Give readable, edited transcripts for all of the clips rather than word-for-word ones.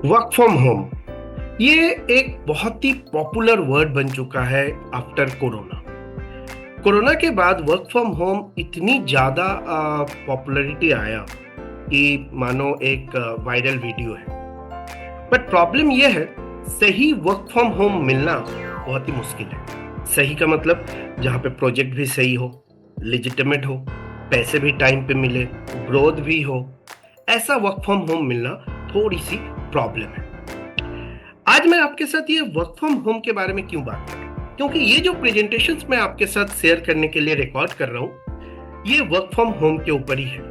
Work from home ये एक बहुत ही पॉपुलर वर्ड बन चुका है आफ्टर कोरोना। कोरोना के बाद वर्क फ्रॉम होम इतनी ज़्यादा पॉपुलैरिटी आया कि मानो एक वायरल वीडियो है। बट प्रॉब्लम ये है, सही वर्क फ्रॉम होम मिलना बहुत ही मुश्किल है। सही का मतलब जहाँ पे प्रोजेक्ट भी सही हो, लेजिटिमेट हो, पैसे भी टाइम पे मिले, ग्रोथ भी हो, ऐसा वर्क फ्रॉम होम मिलना थोड़ी सी प्रॉब्लम है। आज मैं आपके साथ ये वर्क फ्रॉम होम के बारे में क्यों बात कर रहा हूँ, क्योंकि ये जो प्रेजेंटेशंस मैं आपके साथ शेयर करने के लिए रिकॉर्ड कर रहा हूँ ये वर्क फ्रॉम होम के ऊपर ही है।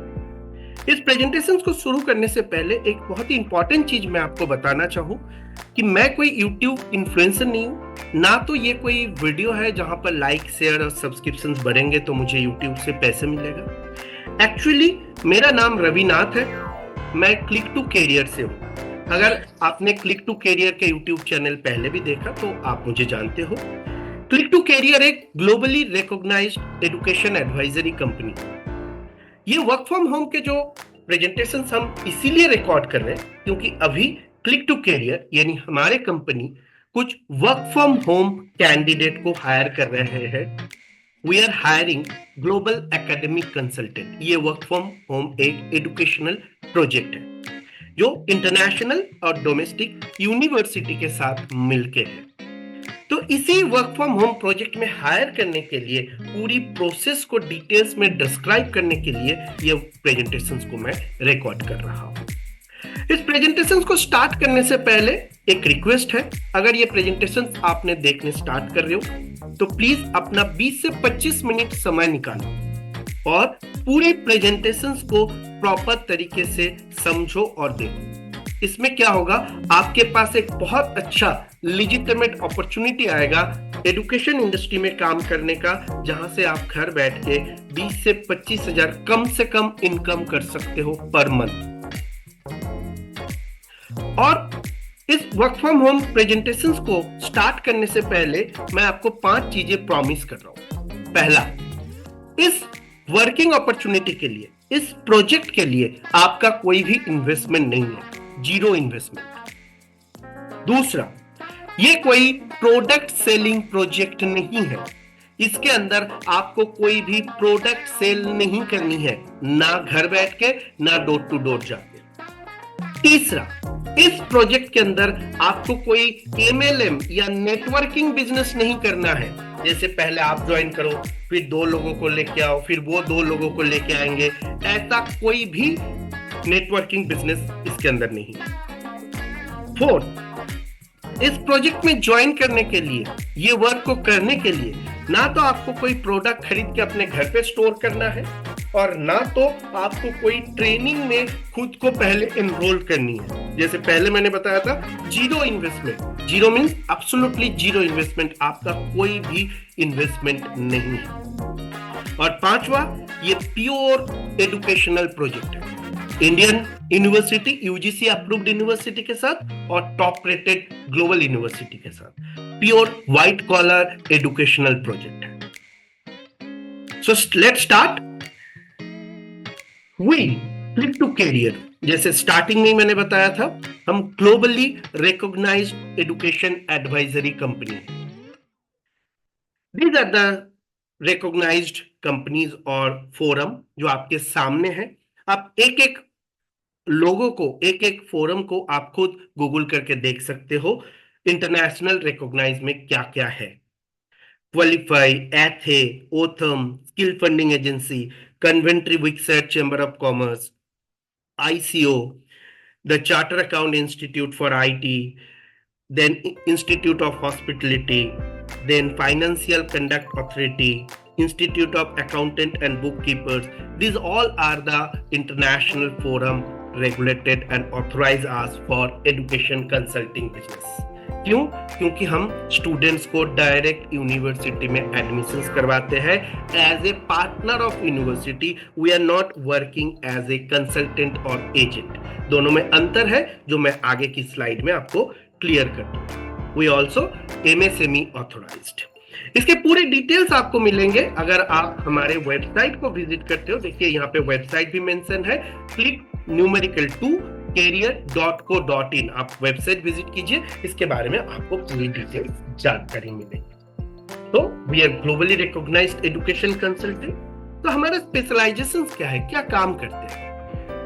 इस प्रेजेंटेशंस को शुरू करने से पहले एक बहुत ही इंपॉर्टेंट चीज मैं आपको बताना चाहूँ कि मैं कोई यूट्यूब इन्फ्लुएंसर नहीं हूँ, ना तो ये कोई वीडियो है जहां पर लाइक शेयर और सब्सक्रिप्शंस बढ़ेंगे तो मुझे यूट्यूब से पैसे मिलेगा। एक्चुअली मेरा नाम रविनाथ है, मैं क्लिक टू कैरियर से हूँ। अगर आपने क्लिक टू कैरियर के यूट्यूब चैनल पहले भी देखा तो आप मुझे जानते हो। क्लिक टू कैरियर एक globally recognised education advisory company. ये वर्क फ्रॉम होम के जो प्रेजेंटेशन हम इसीलिए रिकॉर्ड कर रहे हैं क्योंकि अभी क्लिक टू कैरियर यानी हमारे कंपनी कुछ वर्क फ्रॉम होम कैंडिडेट को हायर कर रहे हैं। We are hiring global academic consultant. ये वर्क फ्रॉम होम एक एजुकेशनल प्रोजेक्ट है जो इंटरनेशनल और डोमेस्टिक यूनिवर्सिटी के साथ मिलके है। तो इसी वर्क फ्रॉम होम प्रोजेक्ट में हायर करने के लिए पूरी प्रोसेस को डिटेल्स में डिस्क्राइब करने के लिए ये प्रेजेंटेशंस को मैं रिकॉर्ड कर रहा हूँ। इस प्रेजेंटेशंस को स्टार्ट करने से पहले एक रिक्वेस्ट है, अगर ये प्रेजेंटेशंस आपने देखने स्टार्ट कर रहे हो तो प्लीज अपना 20 से 25 मिनट समय निकालो और पूरे प्रेजेंटेशंस को प्रॉपर तरीके से समझो और देखो। इसमें क्या होगा, आपके पास एक बहुत अच्छा लेजिटिमेट अपॉर्चुनिटी आएगा एजुकेशन इंडस्ट्री में काम करने का, जहां से आप घर बैठ के 20 से 25 हजार कम से कम इनकम कर सकते हो पर मंथ। और इस वर्क फ्रॉम होम प्रेजेंटेशंस को स्टार्ट करने से पहले मैं आपको 5 चीजें प्रॉमिस कर रहा हूं। पहला, इस वर्किंग अपॉर्चुनिटी के लिए, इस प्रोजेक्ट के लिए आपका कोई भी इन्वेस्टमेंट नहीं है, जीरो इन्वेस्टमेंट। दूसरा, ये कोई प्रोडक्ट सेलिंग प्रोजेक्ट नहीं है, इसके अंदर आपको कोई भी प्रोडक्ट सेल नहीं करनी है, ना घर बैठ के ना डोर टू डोर जाके। तीसरा, इस प्रोजेक्ट के अंदर आपको कोई एमएलएम या नेटवर्किंग बिजनेस नहीं करना है, जैसे पहले आप ज्वाइन करो फिर 2 लोगों को लेके आओ फिर वो 2 लोगों को लेके आएंगे, ऐसा कोई भी नेटवर्किंग बिजनेस इसके अंदर नहीं है। फोर्थ, इस प्रोजेक्ट में ज्वाइन करने के लिए, ये वर्क को करने के लिए ना तो आपको कोई प्रोडक्ट खरीद के अपने घर पे स्टोर करना है और ना तो आपको कोई ट्रेनिंग में खुद को पहले एनरोल करनी है। जैसे पहले मैंने बताया था, zero investment. Zero means absolutely zero investment, आपका कोई भी इन्वेस्टमेंट नहीं है। और पांचवा, ये प्योर एजुकेशनल प्रोजेक्ट है, Indian university UGC approved university के साथ और टॉप रेटेड ग्लोबल यूनिवर्सिटी के साथ pure white collar educational project है। So let's start. We click to career, जैसे स्टार्टिंग में मैंने बताया था, हम globally recognised education advisory company है। These are the recognised companies और फोरम जो आपके सामने है। आप एक एक लोगों को, एक एक फोरम को आप खुद गूगल करके देख सकते हो इंटरनेशनल रिकॉग्नाइज में क्या क्या है। Qualify, ATHE, OTHM, skill funding agency, Coventry विक्सर chamber of commerce, ICO, the Charter Account Institute for IT, then Institute of Hospitality, then Financial Conduct Authority, Institute of Accountant and Bookkeepers. These all are the international forum regulated and authorized us for education consulting business. क्यों? क्योंकि हम students को direct university में admissions करवाते हैं as a partner of university. We are not working as a consultant और agent. दोनों में अंतर है जो मैं आगे की स्लाइड में आपको क्लियर कर दूंगा। We also MSME authorised. इसके पूरे डिटेल्स आपको मिलेंगे अगर आप हमारे वेबसाइट को विजिट करते हो। देखिए यहाँ पे वेबसाइट भी मेंशन है, क्लिक न्यूमेरिकल 2 career.co.in आप वेबसाइट विजिट कीजिए, इसके बारे में आपको पूरी डिटेल जानकारी मिलेगी। तो we are globally recognised education consultant. तो हमारा स्पेशलाइजेशन क्या है, क्या काम करते हैं?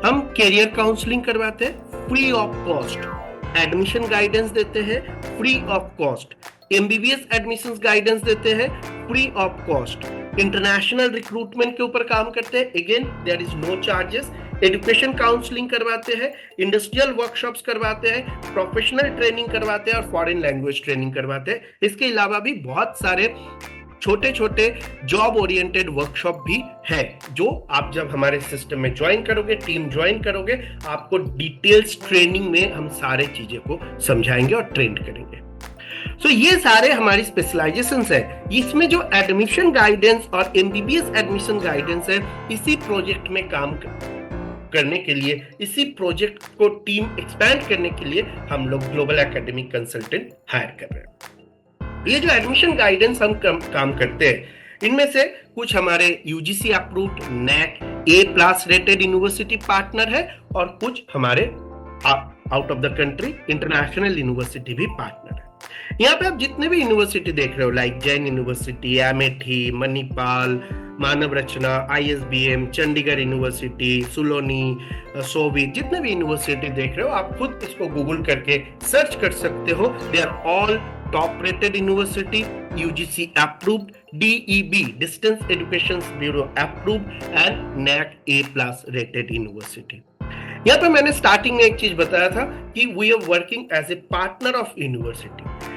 हम कैरियर काउंसलिंग करवाते हैं free of cost, admission guidance देते हैं free of cost, MBBS admissions guidance देते हैं free of cost, international recruitment के ऊपर काम करते हैं, again there is no charges, education counselling करवाते हैं, इंडस्ट्रियल वर्कशॉप्स करवाते हैं, प्रोफेशनल ट्रेनिंग करवाते हैं और फॉरेन लैंग्वेज ट्रेनिंग करवाते हैं। इसके अलावा भी बहुत सारे छोटे छोटे जॉब ओरिएंटेड वर्कशॉप भी है, जो आप जब हमारे सिस्टम में ज्वाइन करोगे, टीम ज्वाइन करोगे, आपको डिटेल्स ट्रेनिंग में हम सारे चीजें को समझाएंगे और ट्रेन करेंगे। सो ये सारे हमारी स्पेशलाइजेशंस है। इसमें जो एडमिशन गाइडेंस और एमबीबीएस एडमिशन गाइडेंस है, इसी प्रोजेक्ट में काम करने के लिए, इसी प्रोजेक्ट को टीम एक्सपैंड करने के लिए हम लोग ग्लोबल एकेडमिक कंसल्टेंट हायर कर रहे हैं। ये जो एडमिशन गाइडेंस हम काम करते हैं, इनमें से कुछ हमारे UGC approved NAAC A+ rated university partner है और कुछ हमारे out of the country international university भी पार्टनर है। यहाँ पे आप जितने भी यूनिवर्सिटी देख रहे हो, like Jain university, MAT, Manipal, Manav Rachna, ISBM, Chandigarh university, Shoolini, सोवित, जितने भी यूनिवर्सिटी देख रहे हो, आप खुद इसको गूगल करके सर्च कर सकते हो। They are all top rated university, UGC approved, DEB distance education bureau approved and NAC A+ rated university. यहाँ पे मैंने स्टार्टिंग में एक चीज बताया था कि we are working as a partner of university.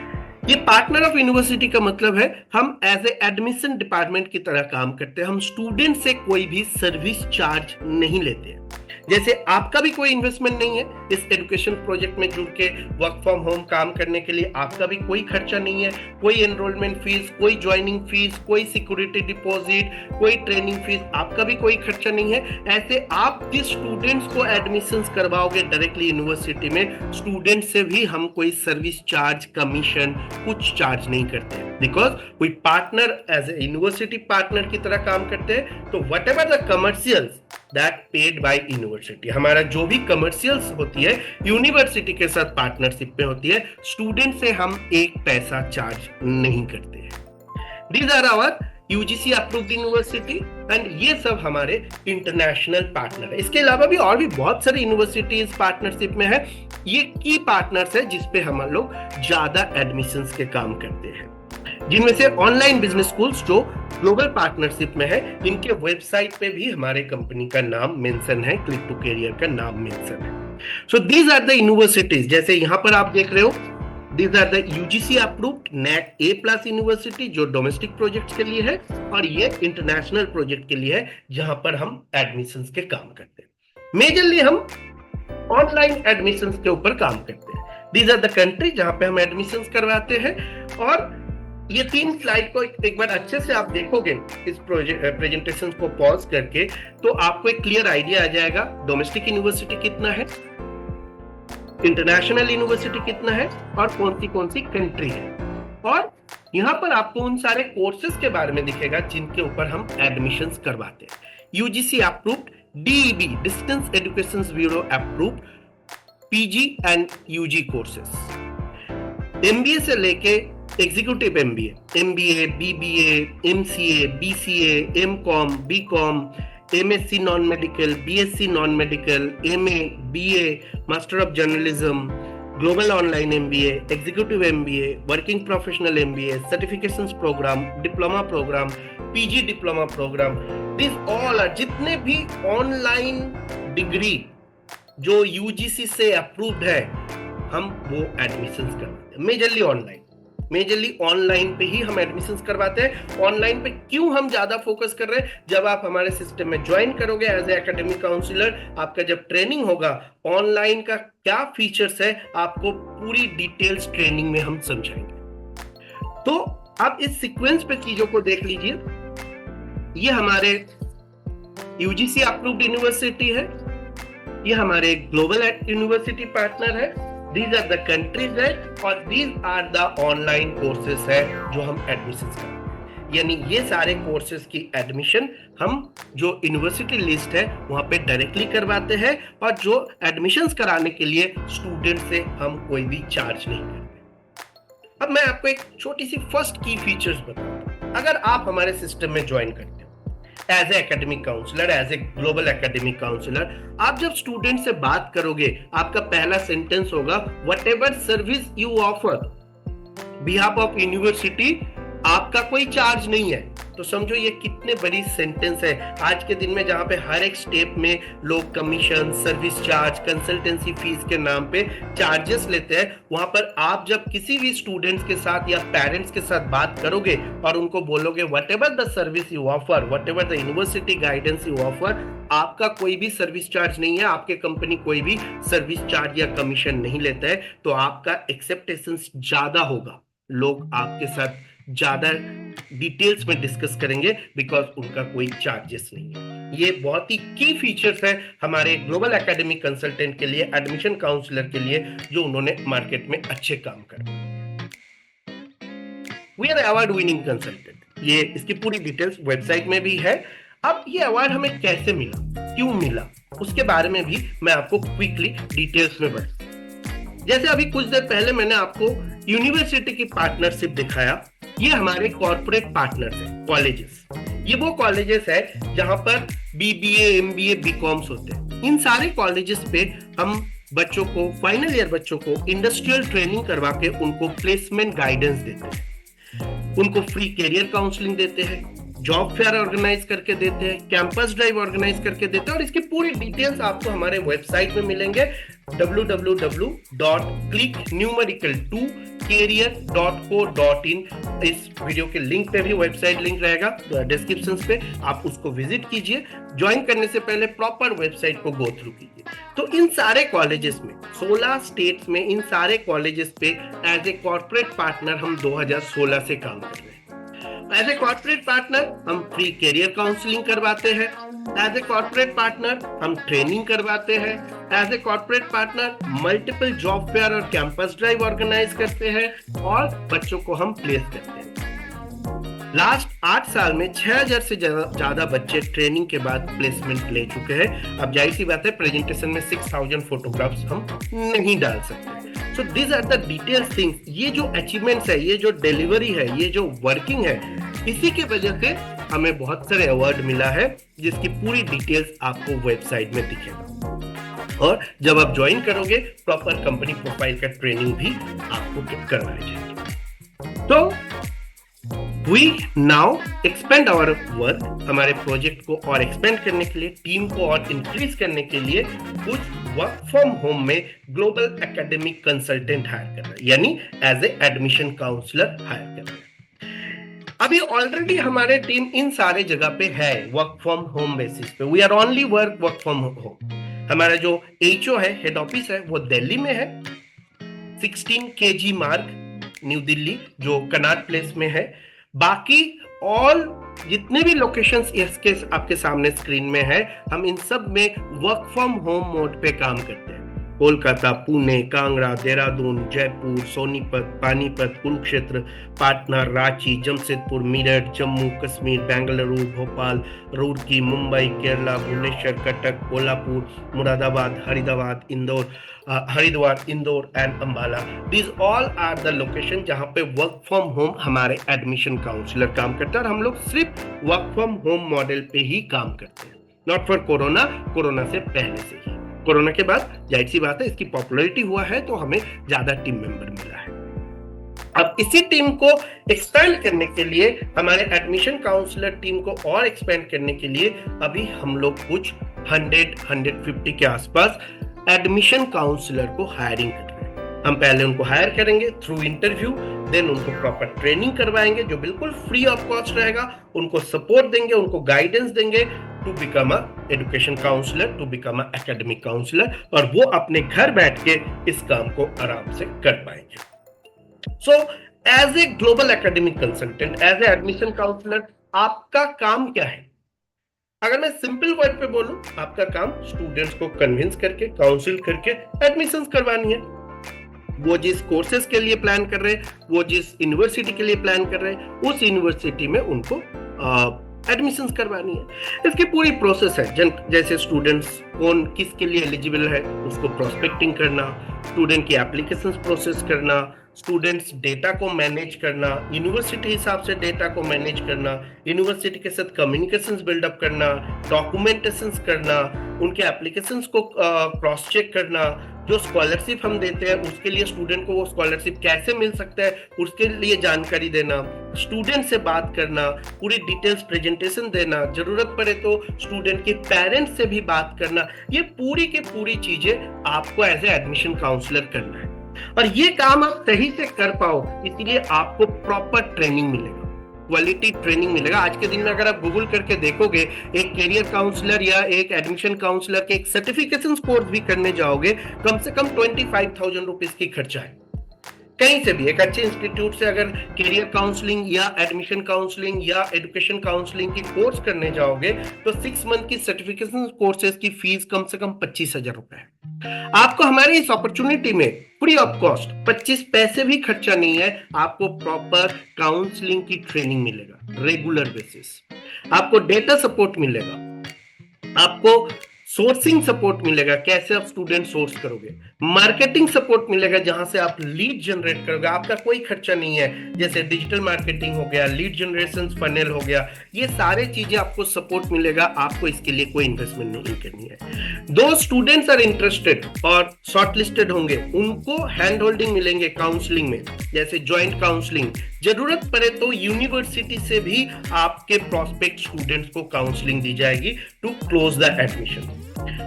ये पार्टनर ऑफ यूनिवर्सिटी का मतलब है हम एज ए एडमिशन डिपार्टमेंट की तरह काम करते हैं। हम स्टूडेंट से कोई भी सर्विस चार्ज नहीं लेते हैं। जैसे आपका भी कोई इन्वेस्टमेंट नहीं है इस एजुकेशन प्रोजेक्ट में जुड़ के वर्क फ्रॉम होम काम करने के लिए, आपका भी कोई खर्चा नहीं है, कोई एनरोलमेंट फीस, कोई ज्वाइनिंग फीस, कोई सिक्योरिटी डिपॉजिट, कोई ट्रेनिंग फीस, आपका भी कोई खर्चा नहीं है। ऐसे आप जिस स्टूडेंट्स को एडमिशंस करवाओगे डायरेक्टली यूनिवर्सिटी में, स्टूडेंट से भी हम कोई सर्विस चार्ज, कमीशन कुछ चार्ज नहीं करते, because we partner as a university partner की तरह काम करते हैं। तो whatever the commercials that paid by university, हमारा जो भी कमर्शियल्स होती है यूनिवर्सिटी के साथ पार्टनरशिप में होती है, स्टूडेंट से हम एक पैसा चार्ज नहीं करते हैं। These are our UGC approved university and ये सब हमारे इंटरनेशनल पार्टनर है। इसके अलावा भी और भी बहुत सारी यूनिवर्सिटीज पार्टनरशिप में है। ये की पार्टनर्स है जिसपे हम लोग ज्यादा एडमिशंस के काम करते हैं, जिनमें से ऑनलाइन बिजनेस स्कूल्स जो ग्लोबल पार्टनरशिप में है, इनके वेबसाइट पे भी हमारे कंपनी का नाम मेंशन है, क्लिक टू कैरियर का नाम मेंशन है। So these are the universities, जैसे यहां पर आप देख रहे हो, these are the UGC approved NAC A+ university जो डोमेस्टिक प्रोजेक्ट्स के लिए है, और ये इंटरनेशनल प्रोजेक्ट के लिए है जहां पर हम एडमिशंस के काम करते हैं। मेजरली हम ऑनलाइन एडमिशंस के ऊपर काम करते हैं। दीज आर द कंट्री जहां पे हम एडमिशंस करवाते हैं। और ये 3 स्लाइड को एक बार अच्छे से आप देखोगे इस प्रेजेंटेशन को पॉज करके, तो आपको एक क्लियर आइडिया आ जाएगा डोमेस्टिक यूनिवर्सिटी कितना है, इंटरनेशनल यूनिवर्सिटी कितना है और कौन सी कंट्री है। और यहाँ पर आपको उन सारे कोर्सेज के बारे में दिखेगा जिनके ऊपर हम एडमिशंस करवाते हैं। UGC approved, DEB distance education bureau approved PG and UG courses, MBA से लेके executive MBA, BBA, MCA, BCA, MCOM, BCOM, MSc non medical, BSc non medical, MA, BA, master of journalism, global online MBA, executive MBA, working professional MBA, certifications programme, diploma programme, PG diploma programme, this all are जितने भी online degree जो UGC से approved है, हम वो admissions करवाते हैं। Majorly online पे ही हम एडमिशंस करवाते हैं। ऑनलाइन पे क्यों हम ज्यादा फोकस कर रहे हैं? जब आप हमारे सिस्टम में ज्वाइन करोगे एज ए एकेडमिक काउंसलर, आपका जब ट्रेनिंग होगा, ऑनलाइन का क्या फीचर्स है आपको पूरी डिटेल्स ट्रेनिंग में हम समझाएंगे। तो आप इस सीक्वेंस पे चीजों को देख लीजिए। ये हमारे UGC अप्रूव्ड यूनिवर्सिटी है, ये हमारे ग्लोबल यूनिवर्सिटी पार्टनर है, these are the countries है, और these are the online courses है जो हम एडमिशंस करते हैं। यानी ये सारे कोर्सेज की एडमिशन हम जो यूनिवर्सिटी लिस्ट है वहां पे डायरेक्टली करवाते हैं, और जो एडमिशंस कराने के लिए स्टूडेंट से हम कोई भी चार्ज नहीं करते। अब मैं आपको एक छोटी सी फर्स्ट की फीचर्स बताऊं। अगर आप हमारे सिस्टम में ज्वाइन करते हो as a academic counsellor, as a global academic counsellor, आप जब स्टूडेंट से बात करोगे, आपका पहला सेंटेंस होगा what ever service you offer behalf of university, आपका कोई चार्ज नहीं है। तो समझो ये कितने बड़ी सेंटेंस है आज के दिन में, जहां पे हर एक स्टेप में लोग commission, service charge, consultancy fees के नाम पे चार्जेस लेते हैं। वहां पर आप जब किसी भी स्टूडेंट्स के साथ या पेरेंट्स के साथ बात करोगे और उनको बोलोगे what ever the service you offer, what ever the university guidance you offer, आपका कोई भी सर्विस चार्ज नहीं है, आपके कंपनी कोई भी सर्विस चार्ज या कमीशन नहीं लेता है, तो आपका एक्सेप्टेशन ज्यादा होगा। लोग आपके साथ ज्यादा डिटेल्स में डिस्कस करेंगे बिकॉज उनका कोई चार्जेस नहीं है। ये बहुत ही की फीचर्स है हमारे ग्लोबल एकेडमिक कंसल्टेंट के लिए, एडमिशन काउंसलर के लिए, जो उन्होंने मार्केट में अच्छे काम कर। We are award winning consultant, ये इसकी पूरी डिटेल्स वेबसाइट में भी है। अब ये अवार्ड हमें कैसे मिला, क्यों मिला, उसके बारे में भी मैं आपको क्विकली डिटेल्स में बता। जैसे अभी कुछ देर पहले मैंने आपको यूनिवर्सिटी की पार्टनरशिप दिखाया, ये हमारे कॉर्पोरेट पार्टनर्स हैं, कॉलेजेस। ये वो कॉलेजेस है जहां पर बीबीए, एमबीए, बीकॉम्स होते हैं। इन सारे कॉलेजेस पे हम बच्चों को, फाइनल ईयर बच्चों को इंडस्ट्रियल ट्रेनिंग करवा के उनको प्लेसमेंट गाइडेंस देते हैं, उनको फ्री कैरियर काउंसलिंग देते हैं, जॉब फेयर ऑर्गेनाइज करके देते हैं, कैंपस ड्राइव ऑर्गेनाइज करके देते हैं। और इसकी पूरी डिटेल्स आपको हमारे वेबसाइट में मिलेंगे www.clicknumerical2career.co.in। इस वीडियो के लिंक पे भी वेबसाइट लिंक रहेगा डिस्क्रिप्शन पे, आप उसको विजिट कीजिए। ज्वाइन करने से पहले प्रॉपर वेबसाइट को गो थ्रू कीजिए। तो इन सारे कॉलेजेस में, 16 स्टेट्स में, इन सारे कॉलेजेस पे एज ए कॉर्पोरेट पार्टनर हम 2016 से काम कर रहे हैं। एज ए कॉर्पोरेट पार्टनर हम फ्री कैरियर काउंसलिंग करवाते हैं, एज ए कॉर्पोरेट पार्टनर हम ट्रेनिंग करवाते हैं, as a corporate partner multiple job fair और कैंपस ड्राइव ऑर्गेनाइज करते हैं, और बच्चों को हम प्लेस करते हैं। लास्ट 8 साल में 6000 से ज्यादा बच्चे ट्रेनिंग के बाद प्लेसमेंट ले चुके हैं। अब जाहिर सी बात है, प्रेजेंटेशन में 6000 फोटोग्राफ्स हम नहीं डाल सकते। So this are the details things. ये जो अचीवमेंट्स है, ये जो डिलीवरी है, ये जो वर्किंग है, इसी के वजह से हमें बहुत सारे अवार्ड मिला है, जिसकी पूरी डिटेल्स आपको वेबसाइट में दिखेगा। और जब आप ज्वाइन करोगे, प्रॉपर कंपनी प्रोफाइल का ट्रेनिंग भी आपको करवाया जाएगा। तो we now expand our work. हमारे प्रोजेक्ट को और एक्सपेंड करने के लिए, टीम को और इंक्रीज करने के लिए कुछ वर्क फ्रॉम होम में ग्लोबल एकेडमिक कंसल्टेंट हायर कर रहे हैं, यानी as a admission counsellor hire कर रहे हैं। अभी ऑलरेडी हमारे टीम इन सारे जगह पे है वर्क फ्रॉम होम बेसिस पे। We are only work from home. हमारा जो एचओ है, हेड ऑफिस है, वो दिल्ली में है, 16 kg मार्ग, न्यू दिल्ली, जो कनाट प्लेस में है। बाकी ऑल जितने भी लोकेशंस इसके आपके सामने स्क्रीन में है, हम इन सब में वर्क फ्रॉम होम मोड पे काम करते हैं। Kolkata, Pune, Kangra, Dehradun, Jaipur, Sonipat, Panipat, Kurukshetra, Patna, Ranchi, Jamshedpur, Meerut, Jammu Kashmir, Bengaluru, Bhopal, Roorkee, Mumbai, Kerala, Bhubaneswar, Cuttack, Kolhapur, Moradabad, Haridwar, Indore and Ambala. These all are the location जहां पे वर्क फ्रॉम होम हमारे एडमिशन काउंसलर काम करते हैं, और हम लोग सिर्फ वर्क फ्रॉम होम मॉडल पे ही काम करते हैं। नॉट फॉर कोरोना से पहले से ही। कोरोना के बाद जाहिर सी बात है, इसकी पॉपुलैरिटी हुआ है, तो हमें ज्यादा टीम मेंबर मिला है। अब इसी टीम को एक्सपेंड करने के लिए, हमारे एडमिशन काउंसलर टीम को और एक्सपेंड करने के लिए, अभी हम लोग कुछ 100-150 के आसपास एडमिशन काउंसलर को हायरिंग कर रहे हैं। हम पहले उनको हायर करेंगे थ्रू इंटरव्यू, देन उनको प्रॉपर ट्रेनिंग करवाएंगे जो बिल्कुल फ्री ऑफ कॉस्ट रहेगा, उनको सपोर्ट देंगे, उनको गाइडेंस देंगे to become a education counsellor, to become a academic counsellor, और वो अपने घर बैठ के इस काम को आराम से कर पाएंगे। So as a global academic consultant, as a admission counsellor, आपका काम क्या है? अगर मैं सिंपल वर्ड पे बोलूं, आपका काम स्टूडेंट्स को कन्विंस करके, काउंसिल करके एडमिशंस करवानी है। वो जिस कोर्सेज के लिए प्लान कर रहे हैं, वो जिस यूनिवर्सिटी के लिए प्लान कर रहे हैं, उस यूनिवर्सिटी में उनको एडमिशंस करवानी है। इसकी पूरी प्रोसेस है, जैसे स्टूडेंट्स कौन किसके लिए एलिजिबल है उसको प्रोस्पेक्टिंग करना, स्टूडेंट की एप्लीकेशंस प्रोसेस करना, स्टूडेंट्स डेटा को मैनेज करना, यूनिवर्सिटी हिसाब से डेटा को मैनेज करना, यूनिवर्सिटी के साथ कम्युनिकेशंस बिल्डअप करना, डॉक्यूमेंटेशंस करना, उनके एप्लीकेशंस को क्रॉस चेक करना, जो स्कॉलरशिप हम देते हैं उसके लिए स्टूडेंट को वो स्कॉलरशिप कैसे मिल सकता है उसके लिए जानकारी देना, स्टूडेंट से बात करना, पूरी डिटेल्स प्रेजेंटेशन देना, जरूरत पड़े तो स्टूडेंट के पेरेंट्स से भी बात करना। ये पूरी की पूरी चीजें आपको एज ए एडमिशन काउंसलर करना है, और ये काम आप सही से कर पाओ इसलिए आपको प्रॉपर ट्रेनिंग मिलेगा, क्वालिटी ट्रेनिंग मिलेगा। आज के दिन में अगर आप गूगल करके देखोगे, एक कैरियर काउंसलर या एक एडमिशन काउंसलर के एक सर्टिफिकेशन कोर्स भी करने जाओगे, कम से कम 25,000 रुपीज की खर्चा है। कहीं से भी एक अच्छे इंस्टीट्यूट से अगर कैरियर काउंसलिंग या एडमिशन काउंसलिंग या एजुकेशन काउंसलिंग की कोर्स करने जाओगे तो 6 मंथ की सर्टिफिकेशन कोर्सेज की फीस कम से कम 25,000 रुपए है। आपको हमारे इस अपॉर्चुनिटी में फ्री ऑफ कॉस्ट 25 पैसे भी खर्चा नहीं है, आपको प्रॉपर काउंसलिंग की ट्रेनिंग मिलेगा रेगुलर बेसिस, आपको डेटा सपोर्ट मिलेगा, आपको सोर्सिंग सपोर्ट मिलेगा, कैसे आप स्टूडेंट सोर्स करोगे, मार्केटिंग सपोर्ट मिलेगा जहां से आप लीड जनरेट करोगे, आपका कोई खर्चा नहीं है, जैसे डिजिटल मार्केटिंग हो गया, लीड जनरेशन फनल हो गया, ये सारे चीजें आपको सपोर्ट मिलेगा, आपको इसके लिए कोई इन्वेस्टमेंट नहीं करनी है। दो स्टूडेंट्स आर इंटरेस्टेड और शॉर्टलिस्टेड होंगे, उनको हैंड होल्डिंग मिलेंगे काउंसलिंग में, जैसे ज्वाइंट काउंसलिंग, जरूरत पड़े तो यूनिवर्सिटी से भी आपके प्रोस्पेक्ट स्टूडेंट्स को काउंसलिंग दी जाएगी टू क्लोज द एडमिशन।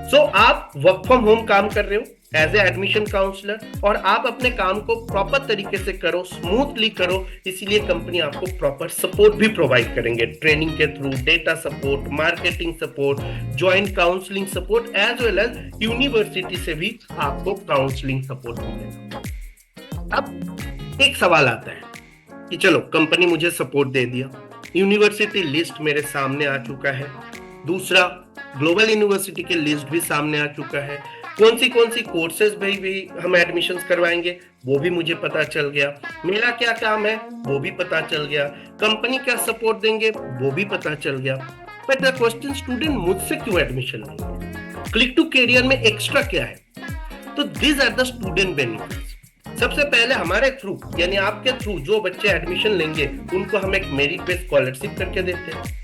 सो आप वर्क फ्रॉम होम काम कर रहे हो एज ए एडमिशन काउंसलर, और आप अपने काम को प्रॉपर तरीके से करो, स्मूथली करो, इसीलिए कंपनी आपको प्रॉपर सपोर्ट भी प्रोवाइड करेंगे, ट्रेनिंग के through, data support, marketing support, joint counselling support, as well as university से भी आपको काउंसलिंग सपोर्ट मिलेगा। अब एक सवाल आता है कि चलो कंपनी मुझे सपोर्ट दे दिया, यूनिवर्सिटी लिस्ट मेरे सामने आ चुका है, दूसरा ग्लोबल यूनिवर्सिटी के लिस्ट भी सामने आ चुका है, कौन सी कोर्सेज भी हम एडमिशंस करवाएंगे वो भी मुझे पता चल गया, मेरा क्या काम है वो भी पता चल गया, कंपनी क्या सपोर्ट देंगे वो भी पता चल गया, बट द क्वेश्चन स्टूडेंट मुझसे क्यों एडमिशन लेंगे, क्लिक टू कैरियर में एक्स्ट्रा क्या है? तो this are the student benefits. सबसे पहले हमारे थ्रू यानी आपके थ्रू जो बच्चे एडमिशन लेंगे उनको हम एक मेरिट बेस्ड स्कॉलरशिप करके देते हैं,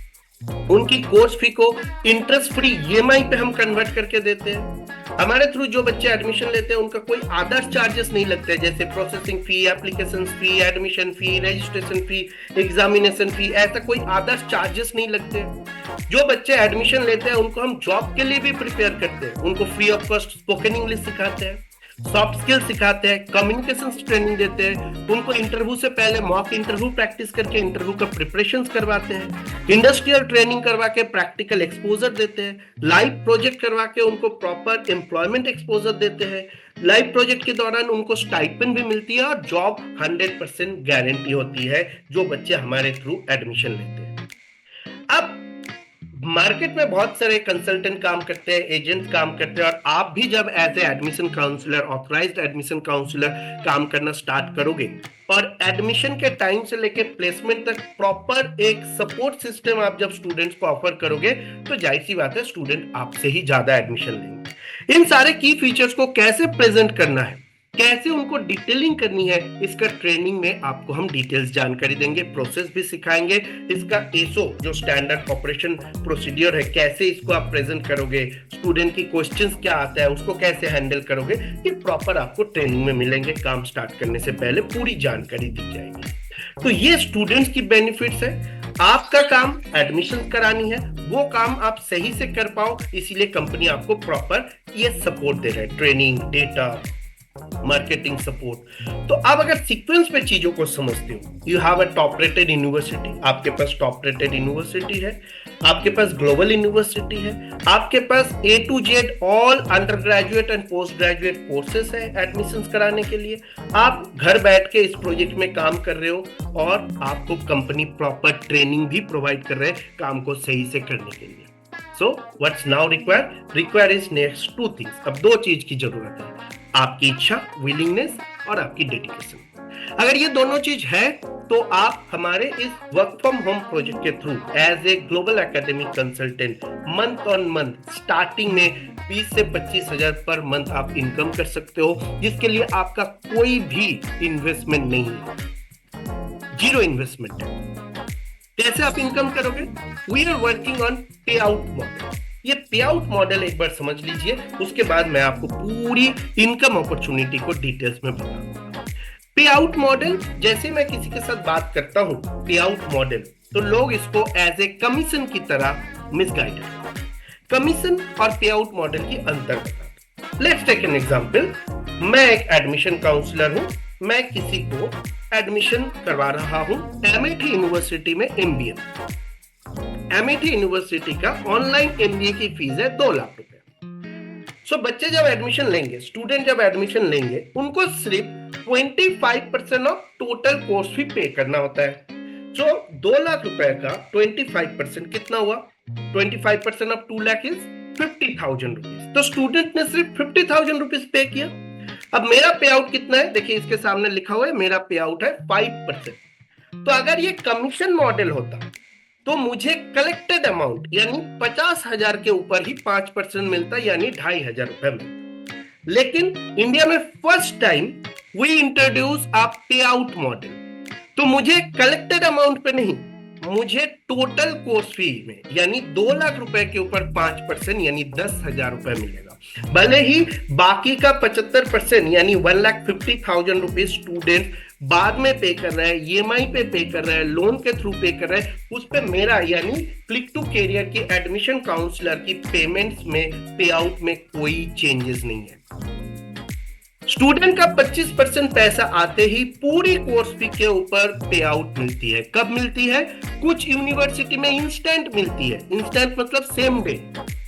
उनकी कोर्स फी को इंटरेस्ट फ्री ईएमआई पे हम कन्वर्ट करके देते हैं, हमारे थ्रू जो बच्चे एडमिशन लेते हैं उनका कोई अदर चार्जेस नहीं लगते, जैसे processing fee, application fee, admission fee, registration fee, examination फी, ऐसा कोई अदर चार्जेस नहीं लगते। जो बच्चे एडमिशन लेते हैं उनको हम जॉब के लिए भी प्रिपेयर करते हैं, उनको free of cost spoken English सिखाते हैं, सॉफ्ट स्किल सिखाते हैं, कम्युनिकेशन ट्रेनिंग देते हैं, उनको इंटरव्यू से पहले मॉक इंटरव्यू प्रैक्टिस करके इंटरव्यू का प्रिपरेशन करवाते हैं, इंडस्ट्रियल ट्रेनिंग करवा के प्रैक्टिकल एक्सपोजर देते हैं, लाइव प्रोजेक्ट करवा के उनको प्रॉपर एम्प्लॉयमेंट एक्सपोजर देते हैं, लाइव प्रोजेक्ट के दौरान उनको स्टाइपेंड भी मिलती है और जॉब 100% गारंटी होती है जो बच्चे हमारे थ्रू एडमिशन लेते हैं। अब मार्केट में बहुत सारे कंसल्टेंट काम करते हैं, एजेंट काम करते हैं, और आप भी जब as a admission counsellor, authorised admission counsellor काम करना स्टार्ट करोगे और एडमिशन के टाइम से लेके प्लेसमेंट तक प्रॉपर एक सपोर्ट सिस्टम आप जब स्टूडेंट्स को ऑफर करोगे तो जाहिर सी बात है स्टूडेंट आपसे ही ज्यादा एडमिशन लेंगे। इन सारे की फीचर्स को कैसे प्रेजेंट करना है, कैसे उनको डिटेलिंग करनी है, इसका ट्रेनिंग में आपको हम डिटेल्स जानकारी देंगे, प्रोसेस भी सिखाएंगे, इसका एसओ जो स्टैंडर्ड ऑपरेशन प्रोसीडियर है कैसे इसको आप प्रेजेंट करोगे, स्टूडेंट की क्वेश्चंस क्या आता है उसको कैसे हैंडल करोगे, ये प्रॉपर आपको ट्रेनिंग में मिलेंगे। काम स्टार्ट करने से पहले पूरी जानकारी दी जाएगी। तो ये स्टूडेंट्स की बेनिफिट्स है। आपका काम एडमिशन करानी है, वो काम आप सही से कर पाओ, इसीलिए कंपनी आपको प्रॉपर ये सपोर्ट दे रहा है, ट्रेनिंग, डेटा, मार्केटिंग सपोर्ट। तो आप अगर सीक्वेंस पे चीजों को समझते हो, you have a top rated university, आपके पास टॉप रेटेड यूनिवर्सिटी है, आपके पास ग्लोबल यूनिवर्सिटी है, आपके पास A to Z all under graduate and post graduate courses है एडमिशंस कराने के लिए, आप घर बैठ के इस प्रोजेक्ट में काम कर रहे हो और आपको कंपनी प्रॉपर ट्रेनिंग भी प्रोवाइड कर रहे हैं काम को सही से करने के लिए। So what's now require is next 2 things. अब 2 चीज की जरूरत है, आपकी इच्छा, विलिंगनेस, और आपकी डेडिकेशन। अगर ये दोनों चीज है तो आप हमारे इस वर्क फ्रॉम होम प्रोजेक्ट के through as a global academic consultant month on month starting में 20 से 25 हजार पर मंथ आप इनकम कर सकते हो, जिसके लिए आपका कोई भी इन्वेस्टमेंट नहीं है, जीरो इन्वेस्टमेंट है। कैसे आप इनकम करोगे? वी आर वर्किंग ऑन पे आउट मॉडल। ये पे आउट मॉडल एक बार समझ लीजिए, उसके बाद मैं आपको पूरी इनकम अपॉर्चुनिटी को डिटेल्स में बताऊंगा। पे आउट मॉडल, जैसे मैं किसी के साथ बात करता हूं पे आउट मॉडल, तो लोग इसको एज ए कमीशन की तरह मिसगाइड करते हैं। कमीशन और पे आउट मॉडल की अंतर बताते। Let's take an example. मैं एक एडमिशन काउंसलर हूं, मैं किसी को एडमिशन करवा रहा हूं एमआईटी यूनिवर्सिटी में एमबीए। एमआईटी यूनिवर्सिटी का ऑनलाइन एमबीए की फीस है 2 लाख रुपए। सो बच्चे जब एडमिशन लेंगे, स्टूडेंट जब एडमिशन लेंगे, उनको सिर्फ 25% ऑफ टोटल कोर्स फी पे करना होता है। सो 2 लाख रुपए का 25% कितना हुआ? 25% ऑफ 2 लाख इज 50,000 रुपीज। तो स्टूडेंट ने सिर्फ 50,000 रुपीज पे किया। अब मेरा पे आउट कितना है? देखिए इसके सामने लिखा हुआ है, मेरा पे आउट है 5%। तो अगर ये कमीशन मॉडल होता तो मुझे कलेक्टेड अमाउंट यानी 50,000 के ऊपर ही 5% मिलता, यानी 2,500 रुपए मिलता। लेकिन इंडिया में first time we introduce a pay out model, तो मुझे कलेक्टेड अमाउंट पे नहीं, मुझे टोटल कोर्स फी में यानी 2 लाख रुपए के ऊपर 5% यानी 10,000 रुपए मिलेगा। भले ही बाकी का 75% यानी 1,50,000 रुपीज स्टूडेंट बाद में पे कर रहा है, ईएमआई पे कर रहा है, लोन के थ्रू पे कर रहा है, उस पे मेरा यानी क्लिक टू कैरियर की एडमिशन काउंसलर की पेमेंट्स में पे आउट में कोई चेंजेस नहीं है। स्टूडेंट का 25% पैसा आते ही पूरी कोर्स फी के ऊपर पे आउट मिलती है। कब मिलती है? कुछ यूनिवर्सिटी में इंस्टेंट मिलती है। इंस्टेंट मतलब सेम डे।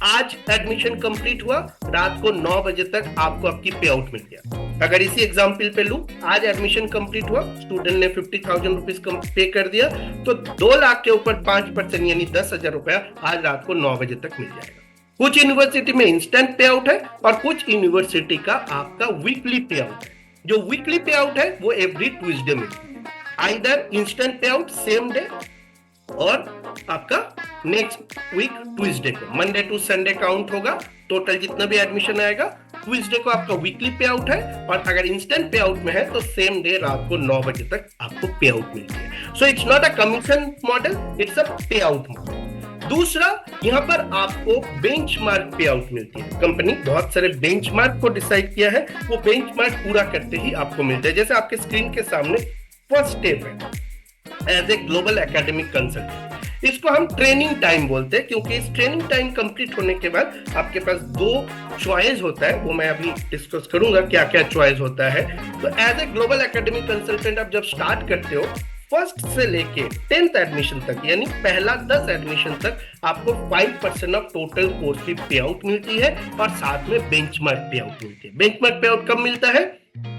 आज एडमिशन कंप्लीट हुआ, रात को 9 बजे तक आपको आपकी पे आउट मिल गया। अगर इसी एग्जाम्पल पे लूं, आज एडमिशन कंप्लीट हुआ, स्टूडेंट ने 50,000 रुपीज पे कर दिया, तो 2 लाख के ऊपर 5% यानी 10,000 रुपया आज रात को 9 बजे तक मिल जाएगा। कुछ यूनिवर्सिटी में इंस्टेंट पे आउट है और कुछ यूनिवर्सिटी का आपका वीकली पे आउट है। जो वीकली पे आउट है वो एवरी ट्यूसडे में, आइदर इंस्टेंट पे आउट सेम डे और आपका नेक्स्ट वीक ट्यूसडे को, मंडे टू संडे काउंट होगा। टोटल जितना भी एडमिशन आएगा, ट्यूसडे को आपका वीकली पे आउट है, और अगर इंस्टेंट पे आउट में है तो सेम डे रात को 9 बजे तक आपको पे आउट मिलती है। So it's not a commission model, it's a pay out model. दूसरा, यहाँ पर आपको बेंचमार्क पे आउट मिलती है। कंपनी बहुत सारे बेंचमार्क को डिसाइड किया है, वो बेंचमार्क पूरा करते ही आपको मिलता है। जैसे आपके स्क्रीन के सामने फर्स्ट स्टेप है as a global academic consultant. इसको हम ट्रेनिंग टाइम बोलते हैं, क्योंकि इस ट्रेनिंग टाइम कंप्लीट होने के बाद आपके पास 2 चॉइस होता है, वो मैं अभी डिस्कस करूंगा क्या क्या चॉइस होता है। तो as a global academic consultant आप जब स्टार्ट करते हो, फर्स्ट से लेके 10th एडमिशन तक यानी पहला 10 एडमिशन तक आपको 5% ऑफ टोटल कोर्स फी पे आउट मिलती है, और साथ में बेंचमार्क पे आउट मिलती है। बेंचमार्क पे आउट कब मिलता है?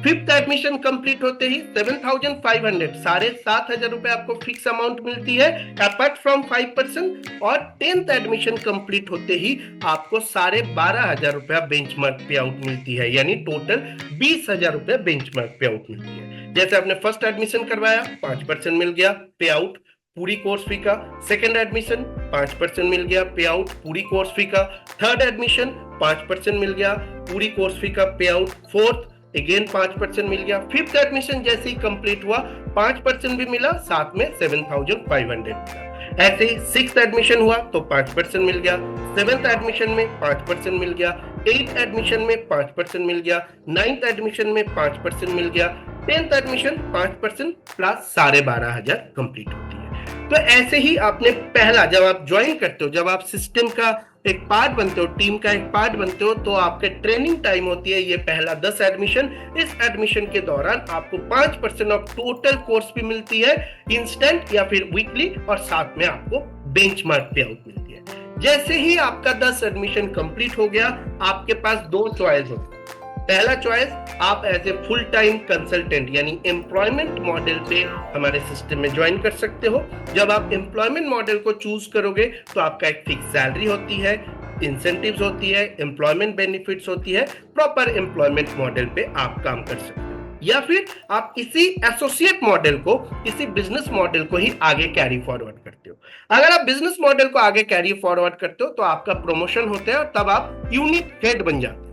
5th एडमिशन कंप्लीट होते ही 7,500 7,500 रुपए आपको फिक्स अमाउंट मिलती है अपार्ट फ्रॉम 5%, और 10th एडमिशन कंप्लीट होते ही आपको 12,500 रुपया बेंचमार्क पे आउट मिलती है, यानी टोटल 20,000 रुपया बेंचमार्क पे आउट मिलती है। जैसे आपने फर्स्ट एडमिशन करवाया, 5% मिल गया पे आउट पूरी कोर्स फी का। सेकंड एडमिशन 5% मिल गया पे आउट पूरी कोर्स फी का। थर्ड एडमिशन 5% मिल गया पूरी कोर्स फी का पे आउट। फोर्थ अगेन 5% मिल गया। फिफ्थ एडमिशन जैसे ही कंप्लीट हुआ 5% भी मिला, साथ में 7,500 मिला। ऐसे ही सिक्स्थ एडमिशन हुआ तो 5% मिल गया। सेवेंथ एडमिशन में 5% मिल गया। 8th एडमिशन में 5% मिल गया। 9th एडमिशन में 5% मिल गया। 10th एडमिशन 5% प्लस 12,500 कंप्लीट होती है। तो ऐसे ही आपने पहला, जब आप ज्वाइन करते हो, जब आप सिस्टम का एक पार्ट बनते हो, टीम का एक पार्ट बनते हो, तो आपके ट्रेनिंग टाइम होती है ये पहला 10 एडमिशन। इस एडमिशन के दौरान आपको 5% ऑफ टोटल कोर्स भी मिलती है, इंस्टेंट या फिर वीकली, और साथ में आपको बेंचमार्क पे आउट मिलती है। जैसे ही आपका 10 एडमिशन कंप्लीट हो गया, आपके पास 2 चॉइस होती है। पहला चॉइस, आप as a full time consultant यानी एम्प्लॉयमेंट मॉडल पे हमारे सिस्टम में ज्वाइन कर सकते हो। जब आप एम्प्लॉयमेंट मॉडल को चूज करोगे तो आपका एक फिक्स सैलरी होती है, इंसेंटिव्स होती है, एम्प्लॉयमेंट बेनिफिट्स होती है, प्रॉपर एम्प्लॉयमेंट मॉडल पे आप काम कर सकते हो। या फिर आप इसी एसोसिएट मॉडल को, इसी बिजनेस मॉडल को ही आगे कैरी फॉरवर्ड करते हो। अगर आप बिजनेस मॉडल को आगे कैरी फॉरवर्ड करते हो तो आपका प्रमोशन होता है और तब आप यूनिट हेड बन जाते हो।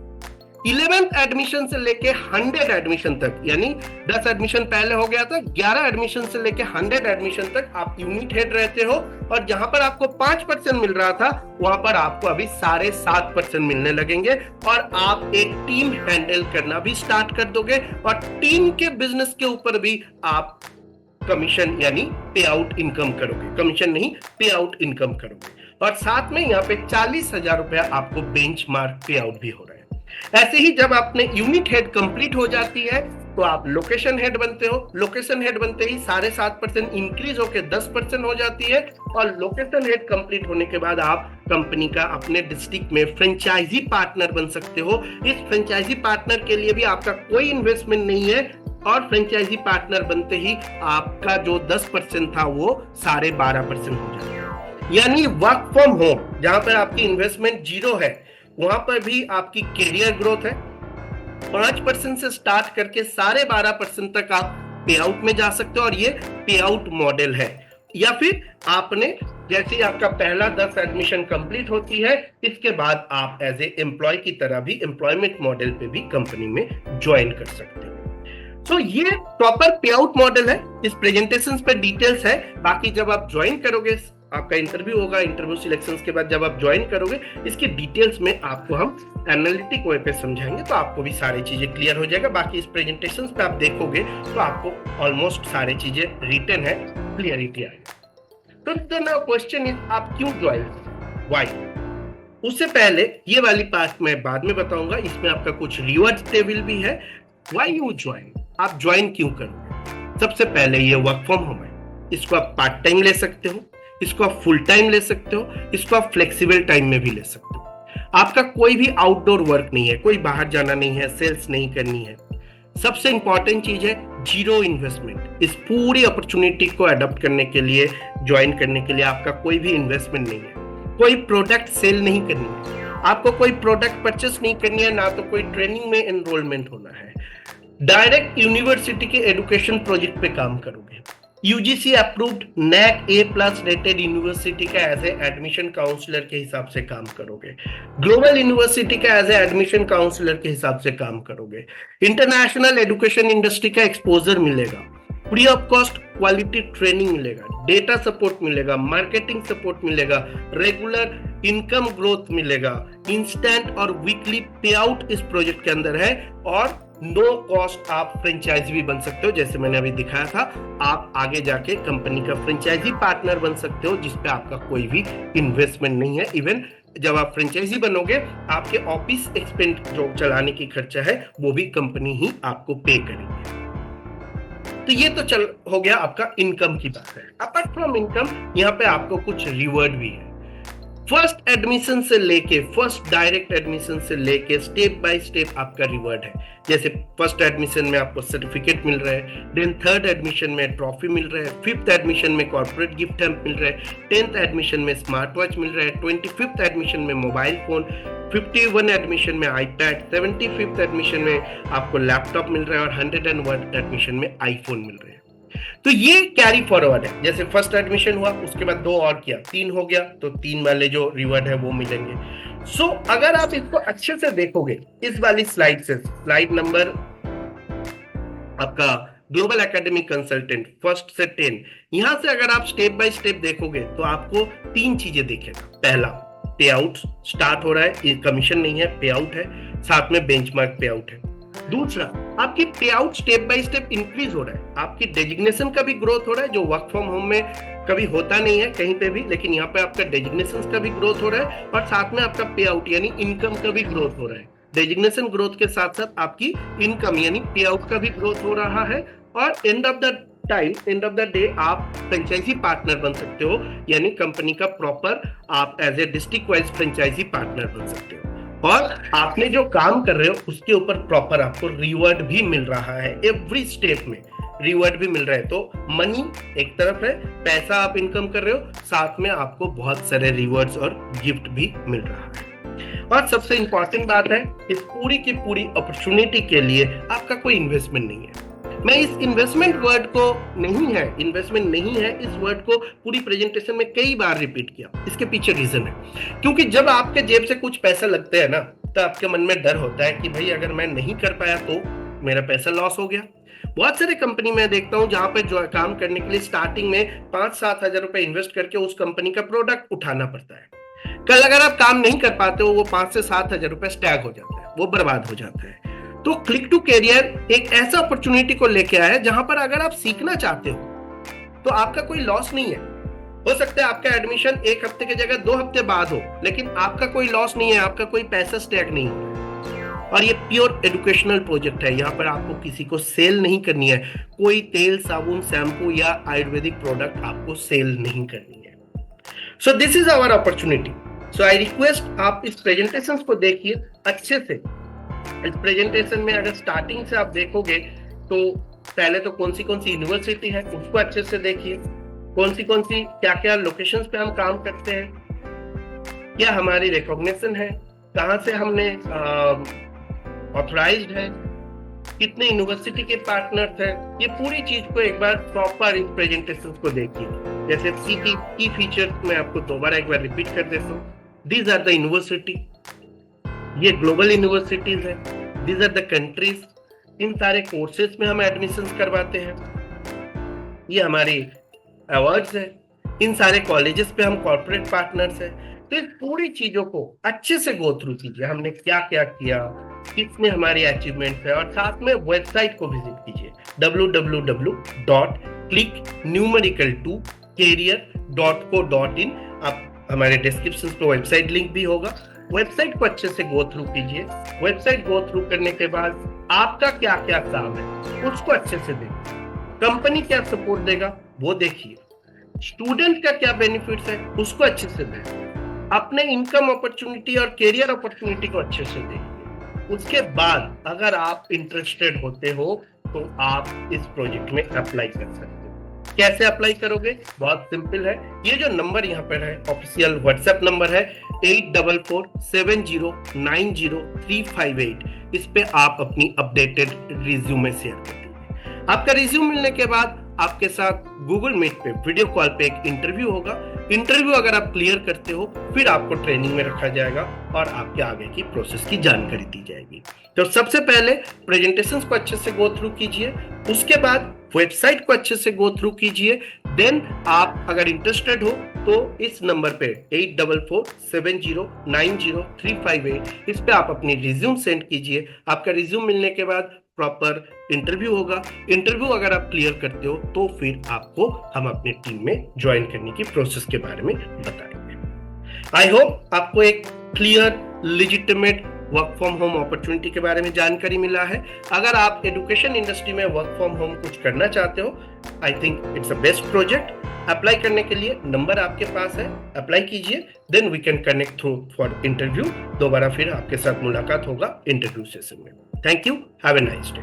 11th एडमिशन से लेके 100 एडमिशन तक, यानी 10 एडमिशन पहले हो गया था, 11 एडमिशन से लेके 100 एडमिशन तक आप यूनिट हेड रहते हो। और जहां पर आपको 5% मिल रहा था वहां पर आपको अभी 7.5% मिलने लगेंगे और आप एक टीम हैंडल करना भी स्टार्ट कर दोगे और टीम के बिजनेस के ऊपर भी आप कमीशन यानी पे आउट इनकम करोगे। कमीशन नहीं, पे आउट इनकम करोगे। और साथ में यहाँ पे 40,000 रुपया आपको बेंचमार्क पे आउट भी हो रहा है। ऐसे ही जब आपने यूनिट हेड कंप्लीट हो जाती है तो आप लोकेशन हेड बनते हो। लोकेशन हेड बनते ही 7.5% इंक्रीज होकर 10% हो जाती है और लोकेशन हेड कंप्लीट होने के बाद आप कंपनी का अपने डिस्ट्रिक्ट में फ्रेंचाइजी पार्टनर बन सकते हो। इस फ्रेंचाइजी पार्टनर के लिए भी आपका कोई इन्वेस्टमेंट नहीं है और फ्रेंचाइजी पार्टनर बनते ही आपका जो 10% था वो 12.5% हो जाएगा। यानी वर्क फ्रॉम होम जहां पर आपकी इन्वेस्टमेंट 0 है वहां पर भी आपकी कैरियर ग्रोथ है। 5% से स्टार्ट करके 12.5% तक आप पे आउट में जा सकते हो और ये पे आउट मॉडल है। या फिर आपने जैसे आपका पहला 10 एडमिशन कंप्लीट होती है इसके बाद आप एज ए एम्प्लॉय की तरह भी एम्प्लॉयमेंट मॉडल पे भी कंपनी में ज्वाइन कर सकते हो। तो ये प्रॉपर पे आउट मॉडल है। इस प्रेजेंटेशन पे डिटेल्स है, बाकी जब आप ज्वाइन करोगे आपका इंटरव्यू होगा, इंटरव्यू सिलेक्शंस के बाद जब आप ज्वाइन करोगे इसकी डिटेल्स में आपको हम एनालिटिक वे पे समझाएंगे तो आपको भी सारी चीजें क्लियर हो जाएगा। बाकी इस प्रेजेंटेशन पे आप देखोगे तो आपको ऑलमोस्ट सारी चीजें रिटन है, क्लियरिटी आएगी। तो नाउ क्वेश्चन इज आप क्यों ज्वाइन, व्हाई? उससे पहले ये वाली पार्ट मैं बाद में बताऊंगा, इसमें आपका कुछ रिवॉर्ड टेबल भी है। व्हाई यू ज्वाइन, आप ज्वाइन क्यों करोगे? सबसे पहले ये वर्क फ्रॉम होम है, इसको आप पार्ट टाइम ले सकते हो, इसको आप फुल टाइम ले सकते हो, इसको आप फ्लेक्सिबल टाइम में भी ले सकते हो। आपका कोई भी आउटडोर वर्क नहीं है, कोई बाहर जाना नहीं है, सेल्स नहीं करनी है। सबसे इंपॉर्टेंट चीज है 0 इन्वेस्टमेंट। इस पूरी अपॉर्चुनिटी को अडॉप्ट करने के लिए, ज्वाइन करने के लिए आपका कोई भी इन्वेस्टमेंट नहीं है। कोई प्रोडक्ट सेल नहीं करनी है, आपको कोई प्रोडक्ट परचेस नहीं करनी है, ना तो कोई ट्रेनिंग में एनरोलमेंट होना है। डायरेक्ट यूनिवर्सिटी के एजुकेशन प्रोजेक्ट पे काम करोगे। UGC approved NAAC A+ rated university का एज ए एडमिशन काउंसलर के हिसाब से काम करोगे। ग्लोबल यूनिवर्सिटी का एज ए एडमिशन काउंसलर के हिसाब से काम करोगे। इंटरनेशनल एजुकेशन इंडस्ट्री का एक्सपोजर मिलेगा, free of cost quality training मिलेगा, डेटा सपोर्ट मिलेगा, मार्केटिंग सपोर्ट मिलेगा, रेगुलर इनकम ग्रोथ मिलेगा, इंस्टेंट और वीकली पे आउट इस प्रोजेक्ट के अंदर है और नो कॉस्ट आप फ्रेंचाइजी भी बन सकते हो। जैसे मैंने अभी दिखाया था, आप आगे जाके कंपनी का फ्रेंचाइजी पार्टनर बन सकते हो जिसपे आपका कोई भी इन्वेस्टमेंट नहीं है। इवन जब आप फ्रेंचाइजी बनोगे आपके ऑफिस एक्सपेंस जो चलाने की खर्चा है वो भी कंपनी ही आपको पे करेगी। तो ये तो चल हो गया आपका इनकम की बात है। अपार्ट फ्रॉम इनकम यहाँ पे आपको कुछ रिवॉर्ड भी है। फर्स्ट एडमिशन से लेके, फर्स्ट डायरेक्ट एडमिशन से लेके स्टेप बाय स्टेप आपका रिवॉर्ड है। जैसे फर्स्ट एडमिशन में आपको सर्टिफिकेट मिल रहा है, देन थर्ड एडमिशन में ट्रॉफी मिल रहा है, फिफ्थ एडमिशन में कॉर्पोरेट गिफ्ट हैम्प मिल रहा है, 10th एडमिशन में स्मार्ट वॉच मिल रहा है, 25th एडमिशन में मोबाइल फोन, 51 एडमिशन में आईपैड, 75th एडमिशन में आपको लैपटॉप मिल रहा है और 101 एडमिशन में आईफोन मिल रहा है। तो ये कैरी फॉरवर्ड है। जैसे फर्स्ट एडमिशन हुआ उसके बाद 2 और किया, 3 हो गया तो 3 वाले जो रिवॉर्ड है वो मिलेंगे। सो अगर आप इसको अच्छे से देखोगे इस वाली स्लाइड से, स्लाइड नंबर आपका ग्लोबल एकेडमिक कंसल्टेंट फर्स्ट से 10, यहां से अगर आप स्टेप बाय स्टेप देखोगे तो आपको 3 चीजें दिखेगा। पहला, पे आउट स्टार्ट हो रहा है, कमीशन नहीं है, पे आउट है, साथ में बेंचमार्क पे आउट है। दूसरा, आपकी पे out step by step increase हो रहा है, आपकी डेजिग्नेशन का भी ग्रोथ हो रहा है जो वर्क फ्रॉम होम में कभी होता नहीं है कहीं पे भी, लेकिन यहाँ पे आपका डेजिग्नेशन का भी ग्रोथ हो रहा है और साथ में आपका पे आउट यानी इनकम का भी ग्रोथ हो रहा है। डेजिग्नेशन ग्रोथ के साथ साथ आपकी इनकम यानी पे आउट का भी ग्रोथ हो रहा है और end of the time, end of the day आप फ्रेंचाइजी पार्टनर बन सकते हो, यानी कंपनी का प्रॉपर आप as a district wise franchise partner बन सकते हो और आपने जो काम कर रहे हो उसके ऊपर प्रॉपर आपको रिवॉर्ड भी मिल रहा है। एवरी स्टेप में रिवॉर्ड भी मिल रहा है। तो मनी एक तरफ है, पैसा आप इनकम कर रहे हो, साथ में आपको बहुत सारे रिवॉर्ड्स और गिफ्ट भी मिल रहा है। और सबसे इंपॉर्टेंट बात है, इस पूरी की पूरी अपॉर्चुनिटी के लिए आपका कोई इन्वेस्टमेंट नहीं है। मैं इस इन्वेस्टमेंट वर्ड को इन्वेस्टमेंट नहीं है इस वर्ड को पूरी प्रेजेंटेशन में कई बार रिपीट किया। इसके पीछे रीजन है, क्योंकि जब आपके जेब से कुछ पैसा लगते हैं ना, तो आपके मन में डर होता है कि भाई अगर मैं नहीं कर पाया तो मेरा पैसा लॉस हो गया। बहुत सारे कंपनी में देखता हूँ जहां पे जो काम करने के लिए स्टार्टिंग में 5-7 हजार रुपए इन्वेस्ट करके उस कंपनी का प्रोडक्ट उठाना पड़ता है। कल अगर आप काम नहीं कर पाते हो, वो 5 से 7 हजार रुपए स्टैग हो जाता है, वो बर्बाद हो जाता है। तो क्लिक टू कैरियर एक ऐसा अपॉर्चुनिटी को लेके आया है जहां पर अगर आप सीखना चाहते हो तो आपका कोई लॉस नहीं है। हो सकता है आपका एडमिशन 1 हफ्ते की जगह 2 हफ्ते बाद हो, लेकिन आपका कोई लॉस नहीं है, आपका कोई पैसा स्टैग नहीं हो। और ये प्योर एजुकेशनल प्रोजेक्ट है। यहाँ पर आपको किसी को सेल नहीं करनी है, कोई तेल, साबुन, शैम्पू या आयुर्वेदिक प्रोडक्ट आपको सेल नहीं करनी है। So this is our opportunity. So I request आप इस प्रेजेंटेशन को देखिए अच्छे से। इस प्रेजेंटेशन में अगर स्टार्टिंग से आप देखोगे तो पहले तो कौन सी यूनिवर्सिटी है उसको अच्छे से देखिए, कौन सी क्या क्या लोकेशंस पे हम काम करते हैं, क्या हमारी रिकॉग्निशन है, कहाँ से हमने ऑथराइज्ड है, कितने यूनिवर्सिटी के पार्टनर्स हैं। ये पूरी चीज को एक बार प्रॉपर इस प्रेजेंटेशन को देखिए। जैसे की फीचर्स मैं आपको दोबारा एक बार रिपीट कर देता हूँ। दीज आर द यूनिवर्सिटी, ये ग्लोबल यूनिवर्सिटीज है, दीज आर द कंट्रीज, इन सारे कोर्सेज में हम एडमिशन करवाते हैं, ये हमारी अवार्ड्स है, इन सारे कॉलेजेस पे हम कॉर्पोरेट पार्टनर्स हैं। तो इस पूरी चीजों को अच्छे से गो थ्रू कीजिए, हमने क्या क्या किया, किसमें हमारी अचीवमेंट है, और साथ में वेबसाइट को विजिट कीजिए www.clicknumericaltocareer.co.in। आप हमारे डिस्क्रिप्शन पे वेबसाइट लिंक भी होगा, वेबसाइट को अच्छे से गो थ्रू कीजिए। वेबसाइट गो थ्रू करने के बाद आपका क्या क्या काम है उसको अच्छे से देखिए, कंपनी क्या सपोर्ट देगा वो देखिए, स्टूडेंट का क्या बेनिफिट्स है उसको अच्छे से देखिए, अपने इनकम अपॉर्चुनिटी और करियर अपॉर्चुनिटी को अच्छे से देखिए। उसके बाद अगर आप इंटरेस्टेड होते हो तो आप इस प्रोजेक्ट में अप्लाई कर सकते हो। कैसे अप्लाई करोगे? बहुत सिंपल है। ये जो नंबर यहाँ पर है ऑफिशियल व्हाट्सएप नंबर है 8440900358। इस पे आप अपनी अपडेटेड रिज्यूमे शेयर कर दीजिए। आपका रिज्यूम मिलने के बाद आपके साथ गूगल मीट पे वीडियो कॉल पे एक इंटरव्यू होगा। इंटरव्यू अगर आप क्लियर करते हो फिर आपको ट्रेनिंग में रखा जाएगा और आपके आगे की प्रोसेस की जानकारी दी जाएगी। तो सबसे पहले प्रेजेंटेशंस को अच्छे से गो थ्रू कीजिए, उसके बाद वेबसाइट को अच्छे से गो थ्रू कीजिए। देन आप अगर इंटरेस्टेड हो तो इस नंबर पे 8440900358 इस पे आप अपनी रिज्यूम सेंड कीजिए। आपका रिज्यूम मिलने के बाद प्रॉपर इंटरव्यू होगा। इंटरव्यू अगर आप क्लियर करते हो तो फिर आपको हम अपनी टीम में ज्वाइन करने की प्रोसेस के बारे में बताएंगे। आई होप आपको एक clear legitimate work from home opportunity के बारे में जानकारी मिला है। अगर आप एजुकेशन इंडस्ट्री में वर्क फ्रॉम होम कुछ करना चाहते हो, I think it's a best project. Apply करने के लिए नंबर आपके पास है, अप्लाई कीजिए, then we can connect through for interview. दोबारा फिर आपके साथ मुलाकात होगा इंटरव्यू सेशन में। Thank you, have a nice day.